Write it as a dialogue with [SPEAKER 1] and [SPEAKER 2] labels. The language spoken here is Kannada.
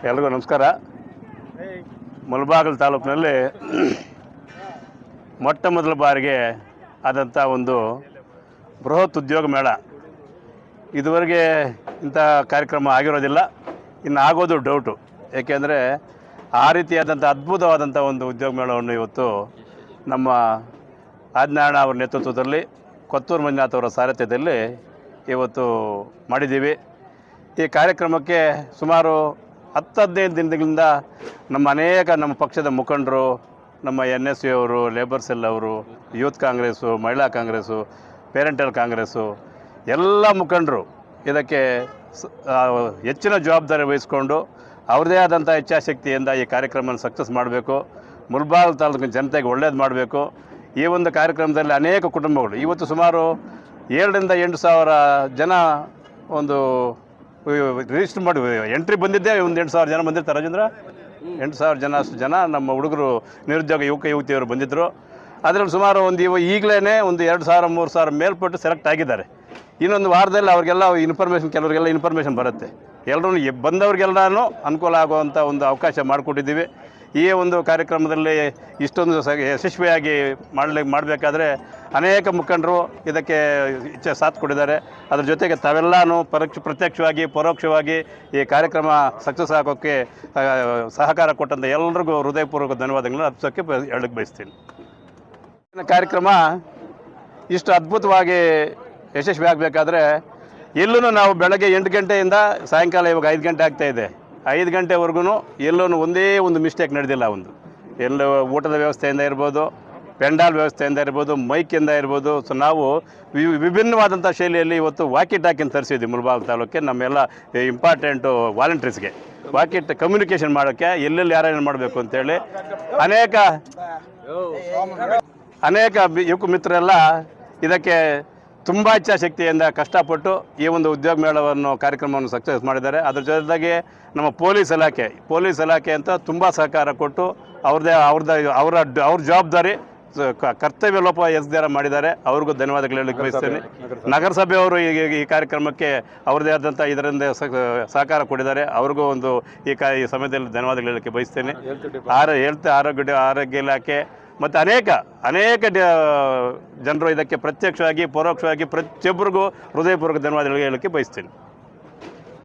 [SPEAKER 1] ಎಲ್ರಿಗೂ ನಮಸ್ಕಾರ. ಮುಳಬಾಗಿಲು ತಾಲೂಕಿನಲ್ಲಿ ಮೊಟ್ಟ ಮೊದಲ ಬಾರಿಗೆ ಆದಂಥ ಒಂದು ಬೃಹತ್ ಉದ್ಯೋಗ ಮೇಳ. ಇದುವರೆಗೆ ಇಂಥ ಕಾರ್ಯಕ್ರಮ ಆಗಿರೋದಿಲ್ಲ, ಇನ್ನು ಆಗೋದು ಡೌಟು. ಏಕೆಂದರೆ ಆ ರೀತಿಯಾದಂಥ ಅದ್ಭುತವಾದಂಥ ಒಂದು ಉದ್ಯೋಗ ಮೇಳವನ್ನು ಇವತ್ತು ನಮ್ಮ ಆದಿನಾರಾಯಣ ಅವರ ನೇತೃತ್ವದಲ್ಲಿ, ಕೊತ್ತೂರು ಮಂಜುನಾಥ್ ಅವರ ಸಾರಥ್ಯದಲ್ಲಿ ಇವತ್ತು ಮಾಡಿದ್ದೀವಿ. ಈ ಕಾರ್ಯಕ್ರಮಕ್ಕೆ ಸುಮಾರು 10-15 ದಿನಗಳಿಂದ ನಮ್ಮ ಪಕ್ಷದ ಮುಖಂಡರು, ನಮ್ಮ NSU ಅವರು, ಲೇಬರ್ ಸೆಲ್ ಅವರು, ಯೂತ್ ಕಾಂಗ್ರೆಸ್ಸು, ಮಹಿಳಾ ಕಾಂಗ್ರೆಸ್ಸು, ಪೇರೆಂಟಲ್ ಕಾಂಗ್ರೆಸ್ಸು ಎಲ್ಲ ಮುಖಂಡರು ಇದಕ್ಕೆ ಹೆಚ್ಚಿನ ಜವಾಬ್ದಾರಿ ವಹಿಸ್ಕೊಂಡು ಅವ್ರದ್ದೇ ಆದಂಥ ಇಚ್ಛಾಶಕ್ತಿಯಿಂದ ಈ ಕಾರ್ಯಕ್ರಮವನ್ನು ಸಕ್ಸಸ್ ಮಾಡಬೇಕು, ಮುಳಬಾಗಿಲು ತಾಲೂಕಿನ ಜನತೆಗೆ ಒಳ್ಳೇದು ಮಾಡಬೇಕು. ಈ ಒಂದು ಕಾರ್ಯಕ್ರಮದಲ್ಲಿ ಅನೇಕ ಕುಟುಂಬಗಳು ಇವತ್ತು ಸುಮಾರು 7,000-8,000 ಜನ ಒಂದು ರಿಜಿಸ್ಟರ್ ಮಾಡಿ ಎಂಟ್ರಿ ಬಂದಿದ್ದೆ. ಒಂದು 8,000 ಜನ ಬಂದಿರ್ತಾರೆ ರಾಜೇಂದ್ರ. 8,000 ಜನ ಅಷ್ಟು ಜನ ನಮ್ಮ ಹುಡುಗರು, ನಿರುದ್ಯೋಗ ಯುವತಿಯವರು ಬಂದಿದ್ದರು. ಅದರಲ್ಲಿ ಸುಮಾರು ಈಗಲೇ ಒಂದು 2,000-3,000 ಮೇಲ್ಪಟ್ಟು ಸೆಲೆಕ್ಟ್ ಆಗಿದ್ದಾರೆ. ಇನ್ನೊಂದು ವಾರದಲ್ಲಿ ಅವ್ರಿಗೆಲ್ಲ ಕೆಲವರಿಗೆಲ್ಲ ಇನ್ಫಾರ್ಮೇಷನ್ ಬರುತ್ತೆ. ಎಲ್ಲರೂ ಬಂದವ್ರಿಗೆಲ್ಲನೂ ಅನುಕೂಲ ಆಗುವಂಥ ಒಂದು ಅವಕಾಶ ಮಾಡಿಕೊಟ್ಟಿದ್ದೀವಿ. ಈ ಒಂದು ಕಾರ್ಯಕ್ರಮದಲ್ಲಿ ಇಷ್ಟೊಂದು ಯಶಸ್ವಿಯಾಗಿ ಮಾಡಬೇಕಾದ್ರೆ ಅನೇಕ ಮುಖಂಡರು ಇದಕ್ಕೆ ಸಾಥ್ ಕೊಟ್ಟಿದ್ದಾರೆ. ಅದ್ರ ಜೊತೆಗೆ ತಾವೆಲ್ಲನೂ ಪ್ರತ್ಯಕ್ಷವಾಗಿ ಪರೋಕ್ಷವಾಗಿ ಈ ಕಾರ್ಯಕ್ರಮ ಸಕ್ಸಸ್ ಆಗೋಕ್ಕೆ ಸಹಕಾರ ಕೊಟ್ಟಂಥ ಎಲ್ಲರಿಗೂ ಹೃದಯಪೂರ್ವಕ ಧನ್ಯವಾದಗಳನ್ನು ಅರ್ಪಿಸೋಕ್ಕೆ ಹೇಳಕ್ಕೆ ಬಯಸ್ತೀನಿ. ಕಾರ್ಯಕ್ರಮ ಇಷ್ಟು ಅದ್ಭುತವಾಗಿ ಯಶಸ್ವಿ ಆಗಬೇಕಾದ್ರೆ ಎಲ್ಲೂ ನಾವು ಬೆಳಗ್ಗೆ 8 ಗಂಟೆಯಿಂದ ಸಾಯಂಕಾಲ ಇವಾಗ 5 ಗಂಟೆ ಆಗ್ತಾಯಿದೆ. 5 ಗಂಟೆವರೆಗೂ ಎಲ್ಲೂ ಒಂದೇ ಒಂದು ಮಿಸ್ಟೇಕ್ ನಡೆದಿಲ್ಲ. ಎಲ್ಲ ಊಟದ ವ್ಯವಸ್ಥೆಯಿಂದ ಇರ್ಬೋದು, ಪೆಂಡಾಲ್ ವ್ಯವಸ್ಥೆಯಿಂದ ಇರ್ಬೋದು, ಮೈಕಿಂದ ಇರ್ಬೋದು. ಸೊ ನಾವು ವಿಭಿನ್ನವಾದಂಥ ಶೈಲಿಯಲ್ಲಿ ಇವತ್ತು ವಾಕಿ ಟಾಕಿನ ತರಿಸಿದ್ವಿ ಮುಳಬಾಗಿಲು ತಾಲೂಕಿಗೆ. ನಮ್ಮೆಲ್ಲ ಇಂಪಾರ್ಟೆಂಟು ವಾಲಂಟ್ರೀಸ್ಗೆ ಕಮ್ಯುನಿಕೇಷನ್ ಮಾಡೋಕ್ಕೆ ಎಲ್ಲೆಲ್ಲಿ ಯಾರೇನು ಮಾಡಬೇಕು ಅಂತೇಳಿ ಅನೇಕ ಯುವಕ ಮಿತ್ರರೆಲ್ಲ ಇದಕ್ಕೆ ತುಂಬ ಇಚ್ಛಾಶಕ್ತಿಯಿಂದ ಕಷ್ಟಪಟ್ಟು ಈ ಒಂದು ಉದ್ಯೋಗ ಮೇಳವನ್ನು ಕಾರ್ಯಕ್ರಮವನ್ನು ಸಕ್ಸಸ್ ಮಾಡಿದ್ದಾರೆ. ಅದ್ರ ಜೊತೆಗೆ ನಮ್ಮ ಪೊಲೀಸ್ ಇಲಾಖೆ ಅಂತ ತುಂಬ ಸಹಕಾರ ಕೊಟ್ಟು ಅವ್ರ ಜವಾಬ್ದಾರಿ ಕರ್ತವ್ಯ ಲೋಪ ಎಸ್ದಾರ ಮಾಡಿದ್ದಾರೆ. ಅವ್ರಿಗೂ ಧನ್ಯವಾದಗಳು ಹೇಳಲಿಕ್ಕೆ ಬಯಸ್ತೇನೆ. ನಗರಸಭೆಯವರು ಈ ಕಾರ್ಯಕ್ರಮಕ್ಕೆ ಅವ್ರದ್ದೇ ಆದಂಥ ಇದರಿಂದ ಸಹಕಾರ ಕೊಟ್ಟಿದ್ದಾರೆ. ಅವ್ರಿಗೂ ಈ ಸಮಯದಲ್ಲಿ ಧನ್ಯವಾದಗಳು ಹೇಳಲಿಕ್ಕೆ ಬಯಸ್ತೇನೆ. ಆರೋಗ್ಯ ಇಲಾಖೆ ಮತ್ತು ಅನೇಕ ಜನರು ಇದಕ್ಕೆ ಪ್ರತ್ಯಕ್ಷವಾಗಿ ಪರೋಕ್ಷವಾಗಿ ಪ್ರತಿಯೊಬ್ಬರಿಗೂ ಹೃದಯಪೂರ್ವಕ ಧನ್ಯವಾದಗಳು ಹೇಳಲಿಕ್ಕೆ ಬಯಸ್ತೀನಿ.